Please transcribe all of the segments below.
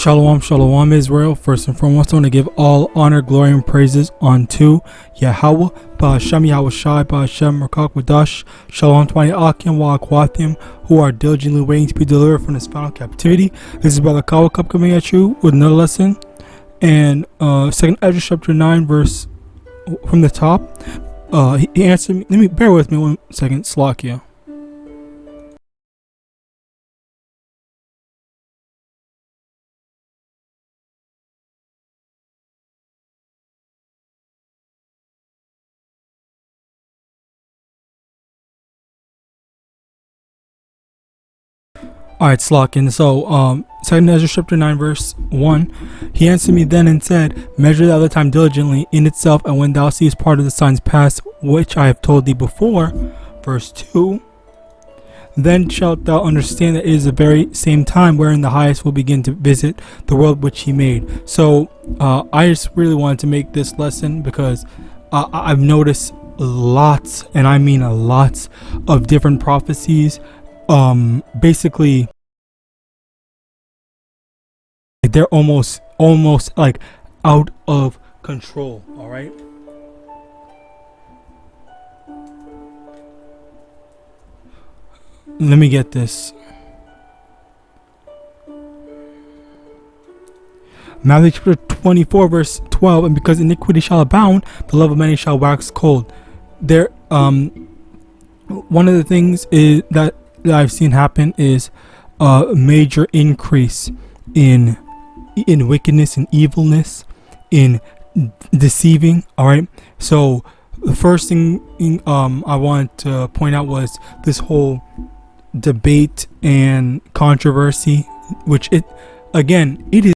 Shalom, shalom, Israel. First and foremost, I want to give all honor, glory, and praises unto YAHAWAH, BAHASHAM, YAHAWASHI, BAHASHAM, RICANS, Shalom to my YAHAWAH who are diligently waiting to be delivered from this final captivity. This is Brother Kawa Cup coming at you with another lesson. And 2nd Ezra chapter 9, verse from the top. He answered me. Let me bear with me 1 second, Slakia. Alright, Slakin. So, 2nd Ezra chapter 9, verse 1. He answered me then and said, measure the other time diligently in itself, and when thou seest part of the signs past, which I have told thee before. Verse 2. Then shalt thou understand that it is the very same time wherein the highest will begin to visit the world which he made. So, I just really wanted to make this lesson because I've noticed lots, and I mean a lots, of different prophecies. Basically they're almost like out of control. All right, let me get this. Matthew chapter 24 verse 12. And because iniquity shall abound, the love of many shall wax cold. There one of the things is that I've seen happen is a major increase in wickedness and evilness, in deceiving. All right, so the first thing I want to point out was this whole debate and controversy, which it is.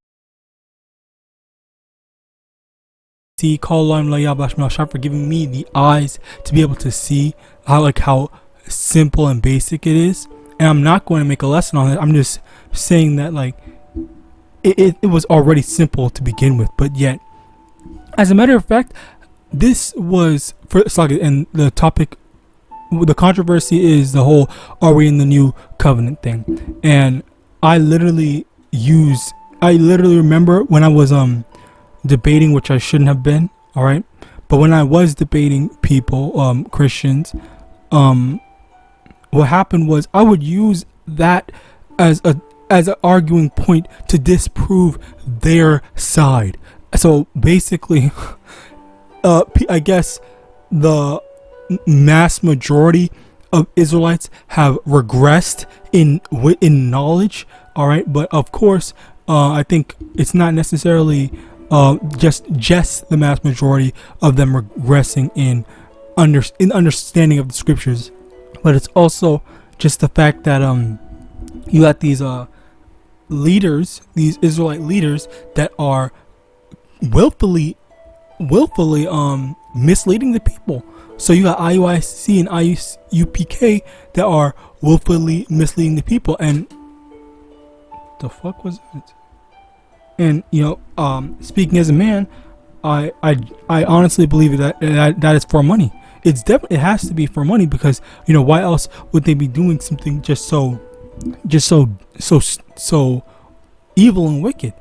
Call on LAWAYA for giving me the eyes to be able to see how simple and basic it is. And I'm not going to make a lesson on it. I'm just saying that it was already simple to begin with, but yet, as a matter of fact, this was for and the topic, the controversy is the whole "Are we in the new covenant" thing. And I literally remember when I was debating, which I shouldn't have been. All right, but when I was debating people, Christians, what happened was I would use that as an arguing point to disprove their side. So basically, I guess the mass majority of Israelites have regressed in knowledge. All right, but of course, I think it's not necessarily just the mass majority of them regressing in understanding of the scriptures. But it's also just the fact that you got these leaders, these Israelite leaders that are willfully misleading the people. So you got IUIC and IUPK that are willfully misleading the people. And the fuck was it? And speaking as a man, I honestly believe that is for money. It has to be for money, because why else would they be doing something just so evil and wicked?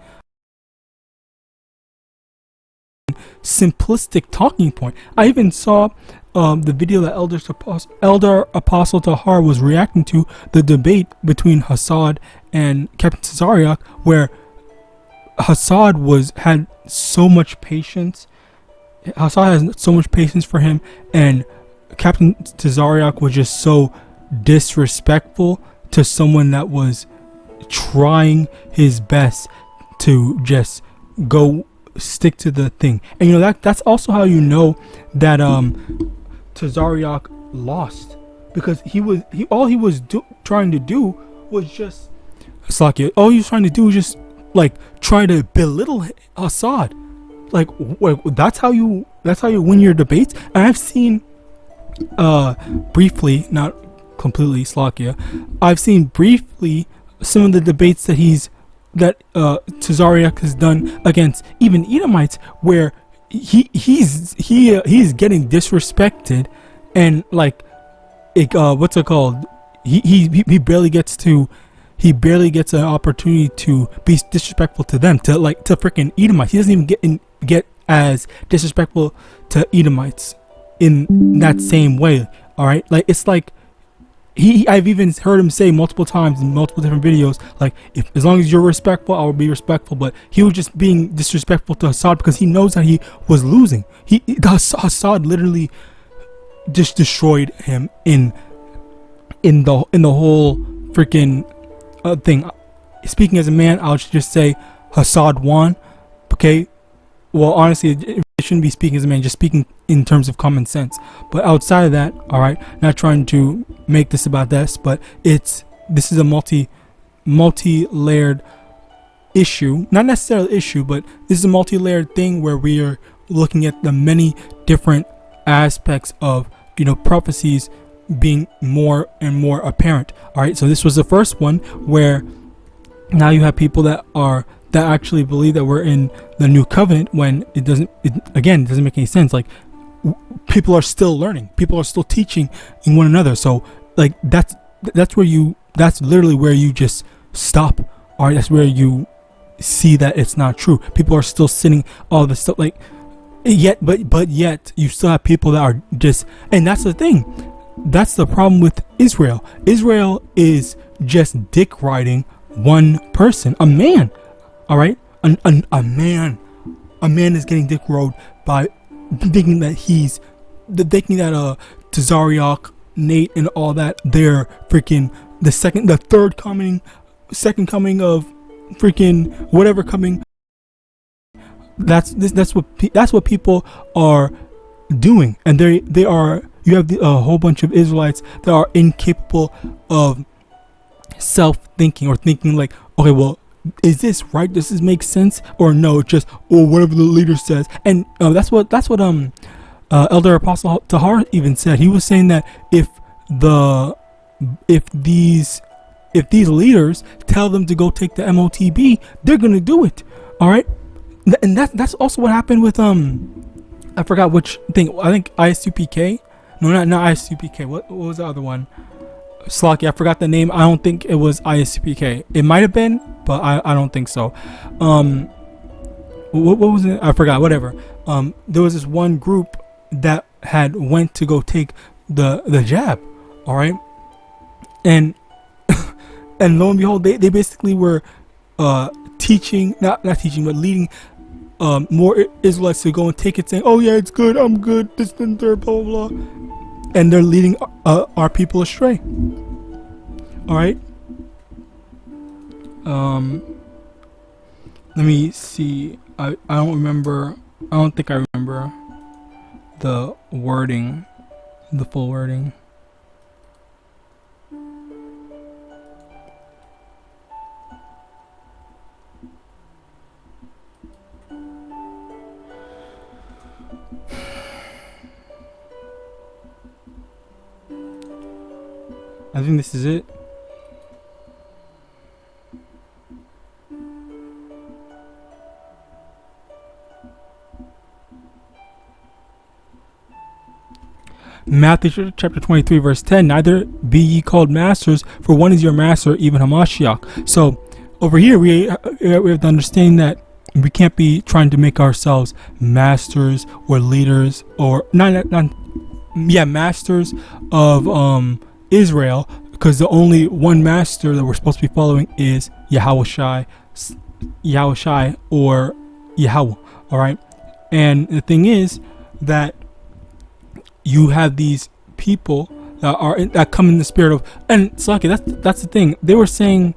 Simplistic talking point. I even saw the video that Elder Apostle Tahar was reacting to the debate between Hassad and Captain Tazariak, where Hassad had so much patience. Hassad has so much patience for him, and Captain Tazariak was just so disrespectful to someone that was trying his best to just go stick to the thing. And that's also how that Tazariak lost, because all he was trying to do was just all he was trying to do was just try to belittle Hassad. That's how you win your debates. And I've seen briefly, not completely, Slakia, I've seen briefly some of the debates that Tazariak has done against even Edomites, where he's getting disrespected, and what's it called? He barely gets to he barely gets an opportunity to be disrespectful to them, to freaking Edomites. He doesn't even get as disrespectful to Edomites in that same way. All right, like it's like I've even heard him say multiple times in multiple different videos, like, if as long as you're respectful, I will be respectful. But he was just being disrespectful to Assad because he knows that he was losing. Assad literally just destroyed him in the whole freaking thing. Speaking as a man, I'll just say Assad won. Okay, well, honestly, it shouldn't be speaking as a man, just speaking in terms of common sense. But outside of that, all right, not trying to make this about this, but this is a multi-layered issue. Not necessarily issue, but this is a multi-layered thing where we are looking at the many different aspects of, you know, prophecies being more and more apparent. All right, so this was the first one where now you have people that actually believe that we're in the new covenant, when it doesn't make any sense. Like, people are still learning, people are still teaching in one another. So like that's literally where you just stop. All right, that's where you see that it's not true. People are still sitting all this stuff, like, yet you still have people that are just, and that's the thing. That's the problem with Israel. Israel is just dick riding one person, a man. All right, a man is getting dick rode by thinking that Tazariak, Nate, and all that, they're freaking the third coming, second coming of freaking whatever coming. That's what people are doing, and they are. You have a whole bunch of Israelites that are incapable of self-thinking, or thinking like, okay, well, is this right? Does this make sense? Or no, it's just, oh, whatever the leader says. And that's what Elder Apostle Tahar even said. He was saying that if these leaders tell them to go take the MOTB, they're gonna do it. All right, and that's also what happened with I forgot which thing. I think ISUPK. No, not ISUPK. What was the other one? Slocky, I forgot the name. I don't think it was ISUPK. It might have been, but I don't think so. What was it? I forgot. Whatever. There was this one group that had went to go take the jab. All right, and and lo and behold, they basically were teaching, not teaching, but leading more Israelites to go and take it, saying, oh yeah, it's good, I'm good, this and third, blah blah blah. And they're leading our people astray. All right. Let me see. I don't remember. I don't think I remember the wording, the full wording. I think this is it. Matthew chapter 23 verse 10, neither be ye called masters, for one is your master, even HaMashiach. So over here we have to understand that we can't be trying to make ourselves masters or leaders, or masters of Israel, because the only one master that we're supposed to be following is Yahawashi or Yahweh. All right, and the thing is that you have these people that come in the spirit of, and Slaki, that's the thing. They were saying,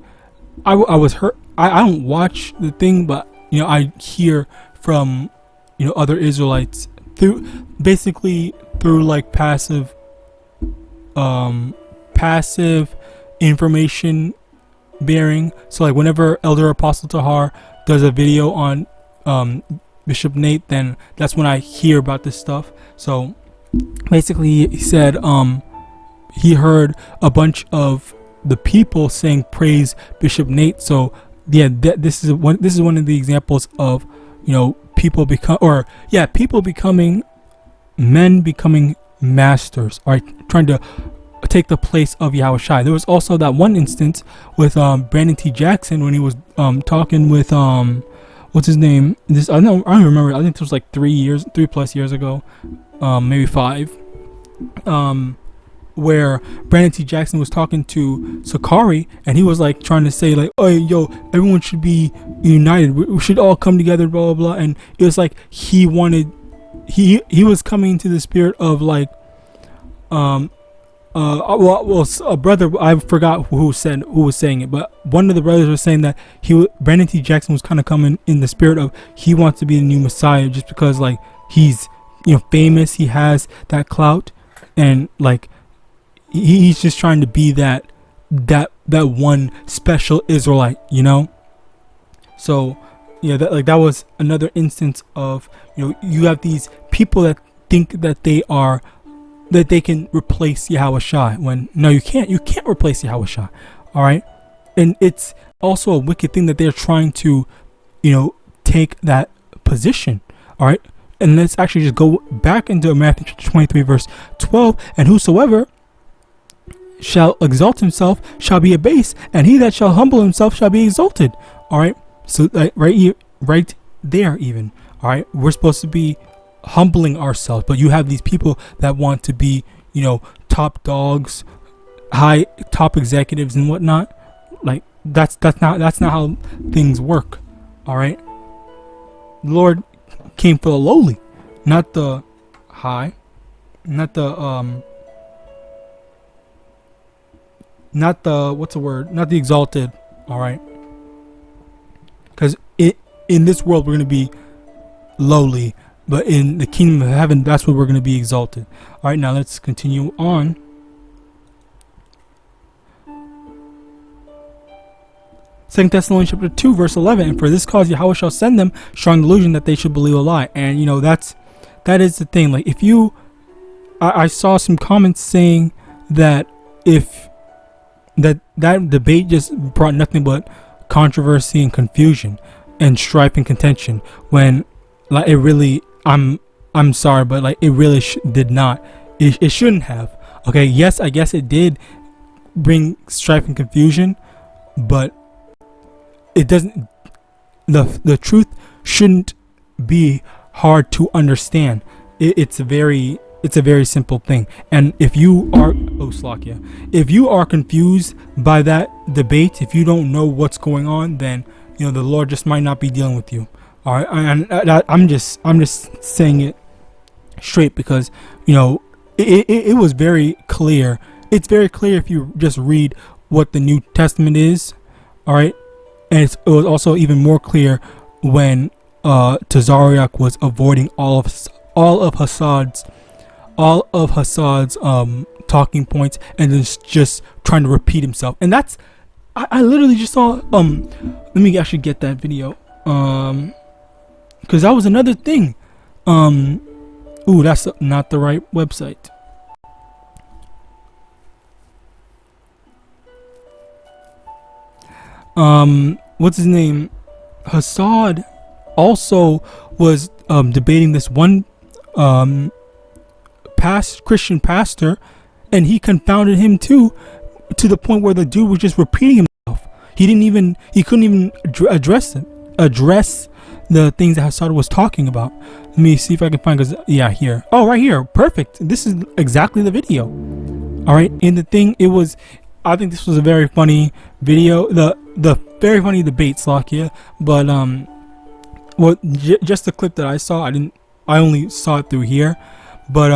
I was hurt. I don't watch the thing, but you know, I hear from, you know, other Israelites through like passive information bearing. So like whenever Elder Apostle Tahar does a video on Bishop Nate, then that's when I hear about this stuff. So basically he said he heard a bunch of the people saying praise Bishop Nate. So yeah, this is one of the examples of, you know, people becoming men becoming masters, all right, trying to take the place of Yahawashi. There was also that one instance with Brandon T. Jackson when he was talking with what's his name? I don't remember. I think this was like 3+ years ago, maybe 5. Where Brandon T. Jackson was talking to Sakari, and he was like trying to say like, "Oh, yo, everyone should be united. We should all come together." Blah blah blah. And it was like he was coming to the spirit of like, a brother. I forgot who was saying it, but one of the brothers was saying that Brandon T. Jackson was kind of coming in the spirit of he wants to be the new Messiah just because like he's famous, he has that clout, and like. He's just trying to be that one special Israelite, So, that was another instance of you have these people that think that they can replace Yahawashi when no, you can't. You can't replace Yahawashi. All right, and it's also a wicked thing that they're trying to, take that position. All right, and let's actually just go back into Matthew 23 verse 12, and whosoever shall exalt himself shall be abased, and he that shall humble himself shall be exalted. All right, so right there, even all right, we're supposed to be humbling ourselves, but you have these people that want to be top dogs, top executives and whatnot. Like that's not how things work. All right, the Lord came for the lowly, not the high, not the not the exalted. All right, because in this world we're going to be lowly, but in the kingdom of heaven, that's where we're going to be exalted. All right, now let's continue on. Second Thessalonians chapter 2 verse 11, and for this cause Yahweh shall send them strong delusion that they should believe a lie. And that is the thing. Like if I saw some comments saying that if that debate just brought nothing but controversy and confusion and strife and contention, when like it really, I'm sorry, but like it really did not. It shouldn't have. Okay, yes, I guess it did bring strife and confusion, but it doesn't. The truth shouldn't be hard to understand. It's a very simple thing. And if you are if you are confused by that debate, if you don't know what's going on, then the Lord just might not be dealing with you. All right, and I'm just saying it straight because it was very clear. It's very clear if you just read what the New Testament is. All right, and it was also even more clear when Tazariak was avoiding all of Hassad's talking points and just trying to repeat himself. And that's I literally just saw let me actually get that video because that was another thing. Ooh, that's not the right website. What's his name? Hassad also was debating this one Christian pastor, and he confounded him too, to the point where the dude was just repeating himself. He couldn't even address the things that Hassad was talking about. Let me see if I can find, because here. Oh, right here. Perfect. This is exactly the video. All right. And the thing, I think this was a very funny video. The very funny debate, Slakia. But just the clip that I saw, I only saw it through here. But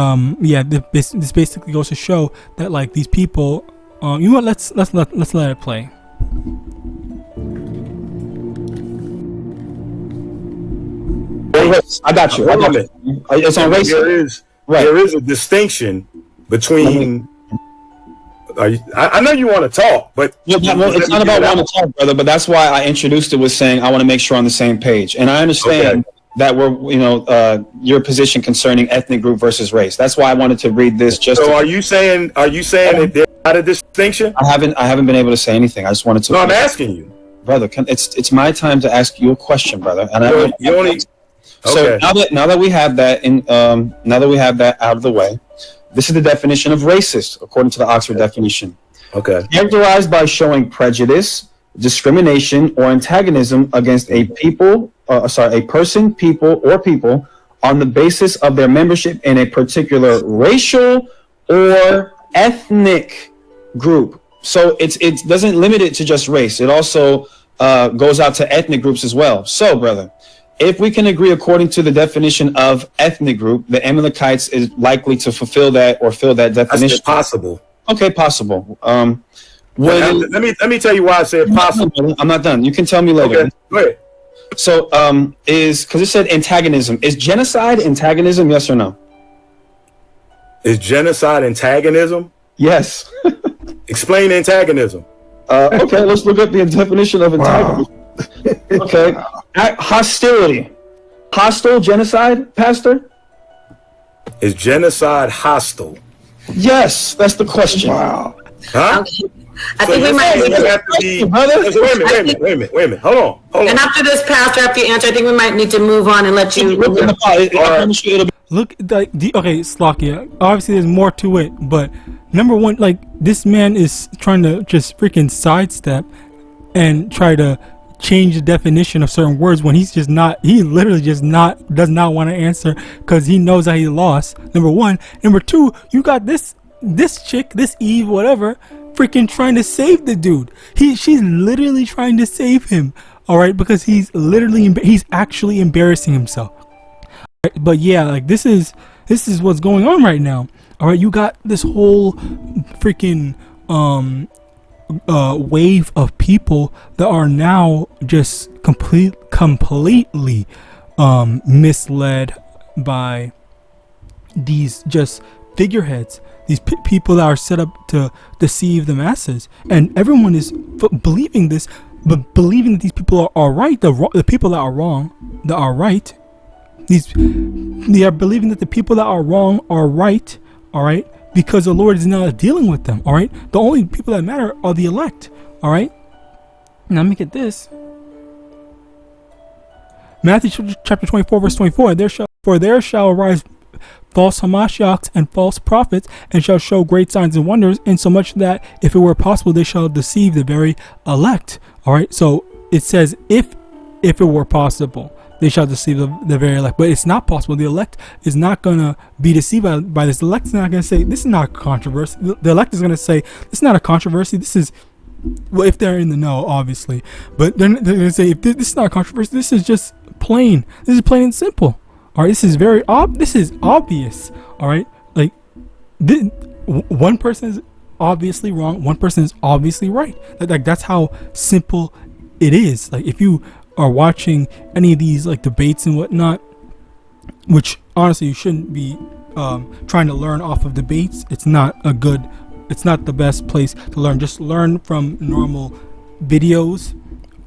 this basically goes to show that like these people, you know what? Let's let it play. I got you. It's on race. There is a distinction between. I know you want to talk, but it's not about wanting to talk, brother. But that's why I introduced it with saying I want to make sure on the same page, and I understand that we're your position concerning ethnic group versus race. That's why I wanted to read this. Are you saying that there's not a distinction? I haven't been able to say anything. I just wanted to. No, I'm asking you, brother. It's my time to ask you a question, brother. And you only. So now that we have that out of the way, This is the definition of racist, according to the Oxford definition. Okay. Characterized by showing prejudice, discrimination, or antagonism against a person, people, or people on the basis of their membership in a particular racial or ethnic group. So it doesn't limit it to just race. It also goes out to ethnic groups as well. So, brother, if we can agree according to the definition of ethnic group, the Amalekites is likely to fulfill that or fill that definition. That's possible. Okay, possible. Let me tell you why I said possible. I'm not done. You can tell me later. Okay, go ahead. So, because it said antagonism. Is genocide antagonism? Yes or no? Is genocide antagonism? Yes. Explain antagonism. Okay, let's look up the definition of antagonism. Wow. Okay. Hostility. Hostile genocide, Pastor? Is genocide hostile? Yes, that's the question. Wow. Huh? I think we might need to, have to be, wait a minute. Hold on. And after this, Pastor, after you answer, I think we might need to move on and let you. Look, okay, Slakia. Obviously, there's more to it, but number one, like, this man is trying to just freaking sidestep and try to change the definition of certain words when he's just not. He literally just does not want to answer because he knows that he lost. Number one. Number two, you got this chick, this Eve, whatever, freaking trying to save the dude. She's literally trying to save him. All right, because he's actually embarrassing himself. But yeah, like this is what's going on right now. All right, you got this whole freaking wave of people that are now just completely misled by these just figureheads, these people that are set up to deceive the masses, and everyone is believing this, but believing that these people are right. The people that are wrong, that are right. They are believing that the people that are wrong are right. All right, because the Lord is not dealing with them. All right, the only people that matter are the elect. All right. Now let me get this. Matthew chapter 24 verse 24. There shall arise false Hamashiachs and false prophets, and shall show great signs and wonders, insomuch that if it were possible they shall deceive the very elect. All right, so it says if it were possible they shall deceive the very elect, but it's not possible. The elect is not gonna be deceived by this. The elect is not gonna say this is not a controversy. The elect is gonna say this is not a controversy. This is, well, if they're in the know, obviously, but they're gonna say if this is not a controversy. This is just plain. This is plain and simple. All right, this is this is obvious. All right, like one person is obviously wrong, one person is obviously right. Like that's how simple it is. Like if you are watching any of these like debates and whatnot, which honestly you shouldn't be trying to learn off of debates. It's not the best place to learn. Just learn from normal videos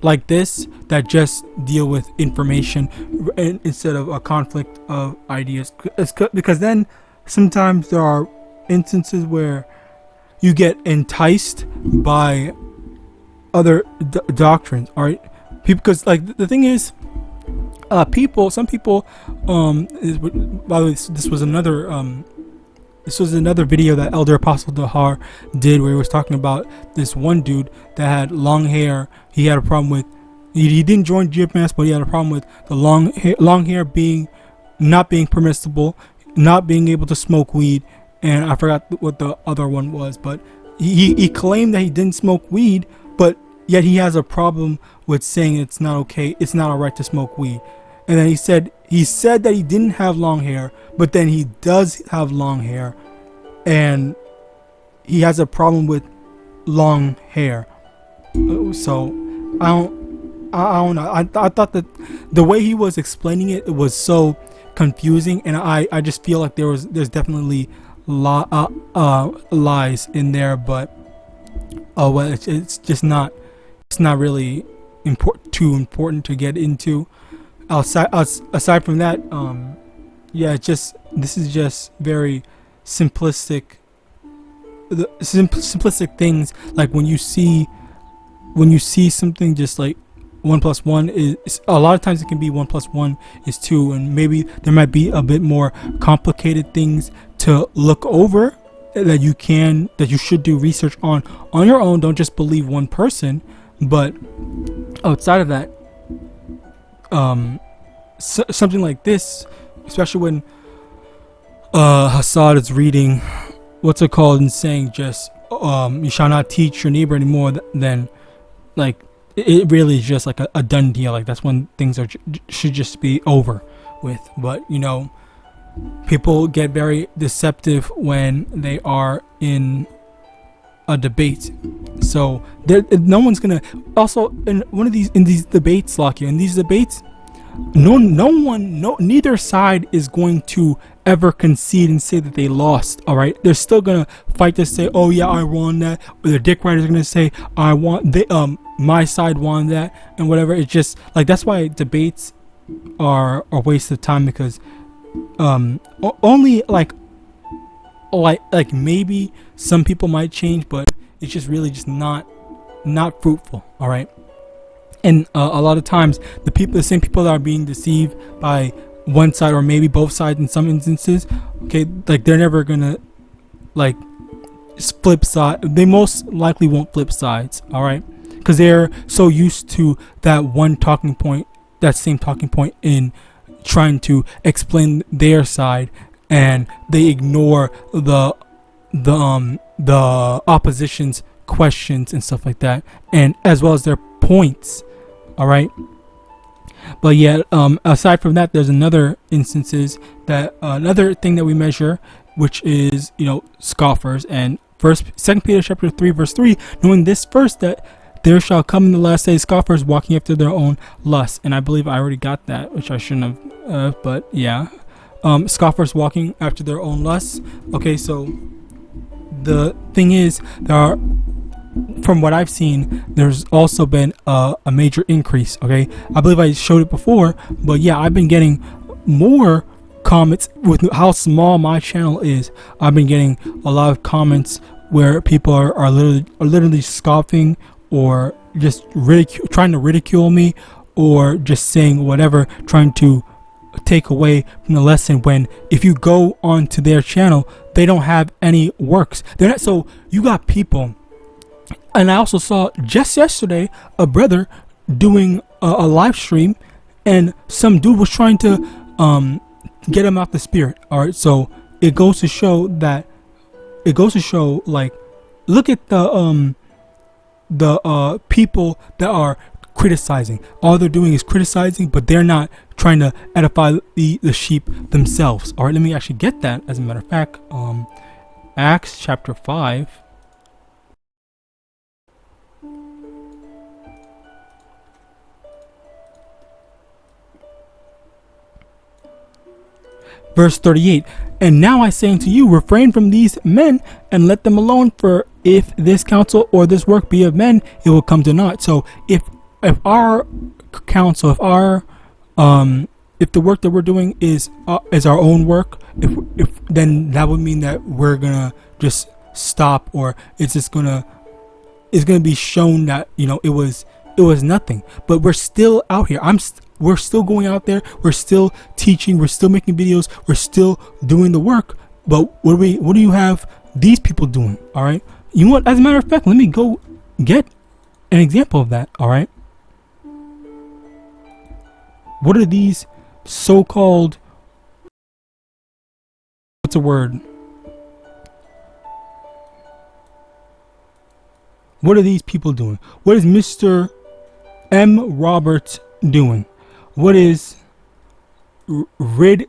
like this that just deal with information instead of a conflict of ideas, because then sometimes there are instances where you get enticed by other doctrines. All right, because like the thing is, some people by the way, this was another video that Elder Apostle Dahar did, where he was talking about this one dude that had long hair. He had a problem with, he didn't join GMS, but he had a problem with the long hair being not being permissible, not being able to smoke weed, and I forgot what the other one was, but he claimed that he didn't smoke weed, but yet he has a problem with saying it's not okay, it's not alright to smoke weed. And then he said that he didn't have long hair, but then he does have long hair, and he has a problem with long hair. So I don't know. I thought that the way he was explaining it was so confusing, and I just feel like there's definitely lies in there, but well, it's just not. It's not really too important to get into. Aside from that, yeah, this is just very simplistic. Simplistic things, like when you see something just like 1 plus 1 is a lot of times it can be 1 plus 1 is 2, and maybe there might be a bit more complicated things to look over that you should do research on your own. Don't just believe one person. But outside of that, something like this, especially when Hassad is reading what's it called and saying just you shall not teach your neighbor anymore, then like it really is just like a done deal. Like that's when things should just be over with. But you know, people get very deceptive when they are in a debate. So no one's gonna also in these debates, Locky, in these debates, neither side is going to ever concede and say that they lost. All right, they're still gonna fight to say, oh yeah, I won that, or the dick riders are gonna say my side won that, and whatever. It's just like that's why debates are a waste of time, because only like maybe some people might change, but it's just really just not fruitful. All right, and a lot of times the same people that are being deceived by one side or maybe both sides in some instances, okay, like they're never gonna like flip side. They most likely won't flip sides. All right, because they're so used to that one talking point, that same talking point in trying to explain their side, and they ignore the opposition's questions and stuff like that, and as well as their points. All right, but yeah, aside from that, there's another instances that another thing that we measure, which is, you know, scoffers. And Second Peter chapter 3 verse 3, knowing this first, that there shall come in the last days scoffers, walking after their own lusts. And I believe I already got that, which I shouldn't have, but yeah, scoffers walking after their own lusts. Okay, so the thing is, there are, from what I've seen, there's also been a major increase. Okay, I believe I showed it before, but yeah, I've been getting more comments with how small my channel is. I've been getting a lot of comments where people are literally scoffing, or just trying to ridicule me, or just saying whatever, trying to take away from the lesson, when if you go onto their channel, they don't have any works. They're not. So you got people, and I also saw just yesterday a brother doing a live stream, and some dude was trying to get him out the spirit. All right, so it goes to show like, look at the people that are criticizing. All they're doing is criticizing, but they're not trying to edify the sheep themselves. All right, let me actually get that. As a matter of fact, Acts chapter 5. Verse 38, and now I say unto you, refrain from these men, and let them alone, for if this counsel or this work be of men, it will come to naught. So if our counsel, if the work that we're doing is our own work, if then that would mean that we're gonna just stop, or it's gonna be shown that, you know, it was nothing. But we're still out here. We're still going out there. We're still teaching. We're still making videos. We're still doing the work. But what do you have these people doing? All right. You know what? As a matter of fact, let me go get an example of that. All right. What are these so-called? What's a word? What are these people doing? What is Mr. M. Roberts doing? What is Ridley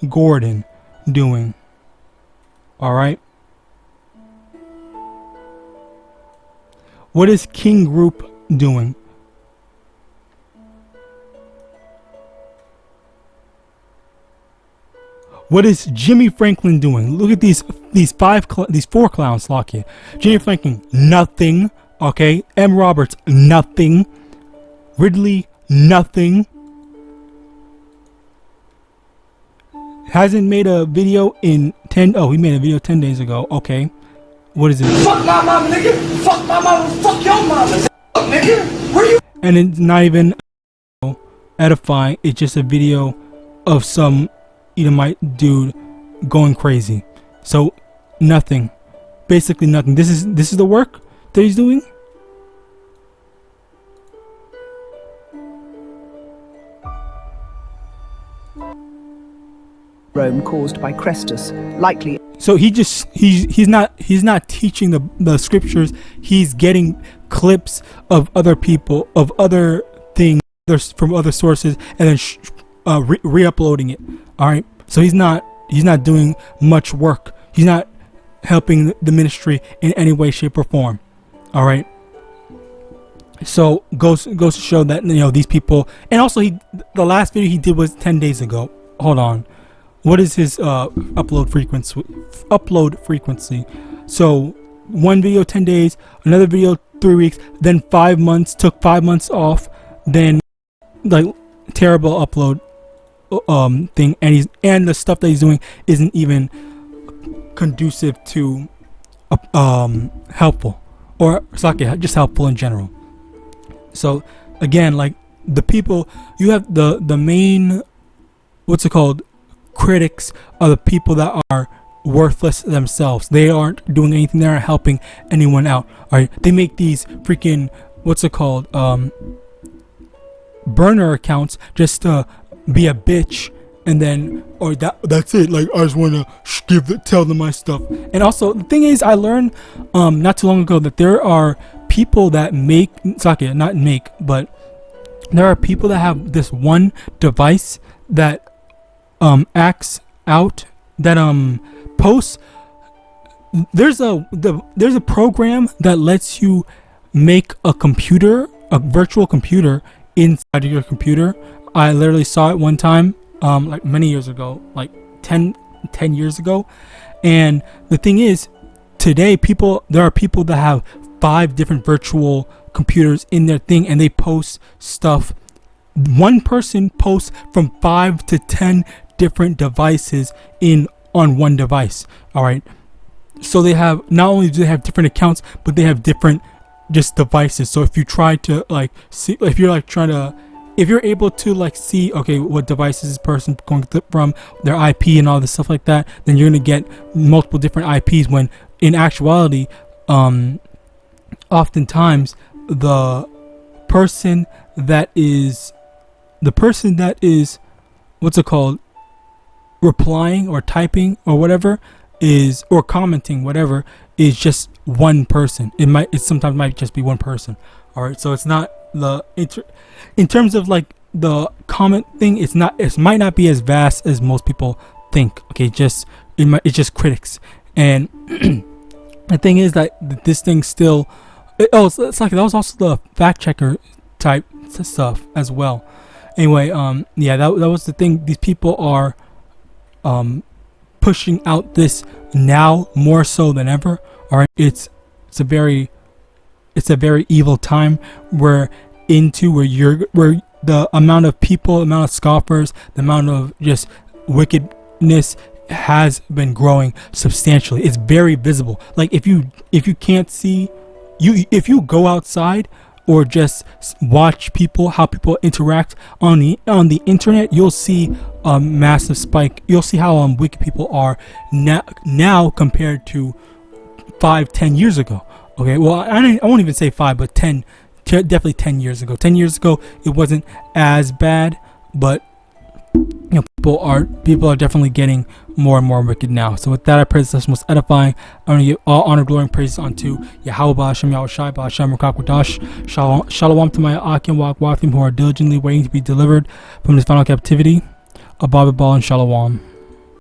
Gordon doing? All right. What is King Group doing? What is Jimmy Franklin doing? Look at these four clowns, Lockheed. Jimmy Franklin, nothing. Okay. M. Roberts, nothing. Ridley, nothing. Hasn't made a video in 10. Oh, he made a video 10 days ago. Okay. What is it? Fuck my mama, nigga. Fuck my mama. Fuck your mama. Nigga. and it's not even edifying. It's just a video of some Edomite dude going crazy. So nothing, basically nothing. This is the work that he's doing. Rome caused by Crestus, likely. So he's not teaching the scriptures. He's getting clips of other people, of other things from other sources, and then re-uploading it. All right. So he's not doing much work. He's not helping the ministry in any way, shape, or form. All right. So goes to show that, you know, these people, and also the last video he did was 10 days ago. Hold on. What is his upload frequency? So one video 10 days, another video 3 weeks, then 5 months. Took 5 months off, then like terrible upload thing, and the stuff that he's doing isn't even conducive to helpful, or just helpful in general. So again, like the people, you have the main, what's it called, critics are the people that are worthless themselves. They aren't doing anything. They aren't helping anyone out. All right, they make these freaking, what's it called, burner accounts just to be a bitch, and then, or that's it. Like, I just want to tell them my stuff. And also the thing is, I learned not too long ago that there are people that there are people that have this one device that acts out, that posts. There's a program that lets you make a virtual computer inside of your computer. I literally saw it one time, like many years ago, like 10 years ago. And the thing is, today there are people that have 5 different virtual computers in their thing, and they post stuff. One person posts from 5 to 10 different devices on one device. All right. So they have, not only do they have different accounts, but they have different just devices. So if you try to like see, if you're able to like see, okay, what device is this person going from, their IP and all this stuff like that, then you're gonna get multiple different IPs, when in actuality, oftentimes the person that is what's it called, replying or typing or whatever is, or commenting, whatever, is just one person. It sometimes might just be one person. All right, so it's not in terms of like the comment thing, it might not be as vast as most people think. Okay, it's just critics. And the thing is that this thing still, it's like that was also the fact checker type stuff as well. Anyway, yeah, that was the thing. These people are pushing out this now more so than ever. All right, it's a very evil time where the amount of people, the amount of scoffers, the amount of just wickedness has been growing substantially. It's very visible. Like if you can't see, if you go outside or just watch how people interact on the internet, you'll see a massive spike. You'll see how wicked people are now compared to 5-10 years ago. Okay, well, I won't even say 5, but 10, definitely 10 years ago. 10 years ago, it wasn't as bad, but you know, people are definitely getting more and more wicked now. So with that, I pray this lesson was edifying. I want to give all honor, glory, and praise unto YAHAWAH, YAHAWASHI, YAHAWASHI, Shalom to my Akim Wakwafim who are diligently waiting to be delivered from this final captivity. A Bible ball and Shalom.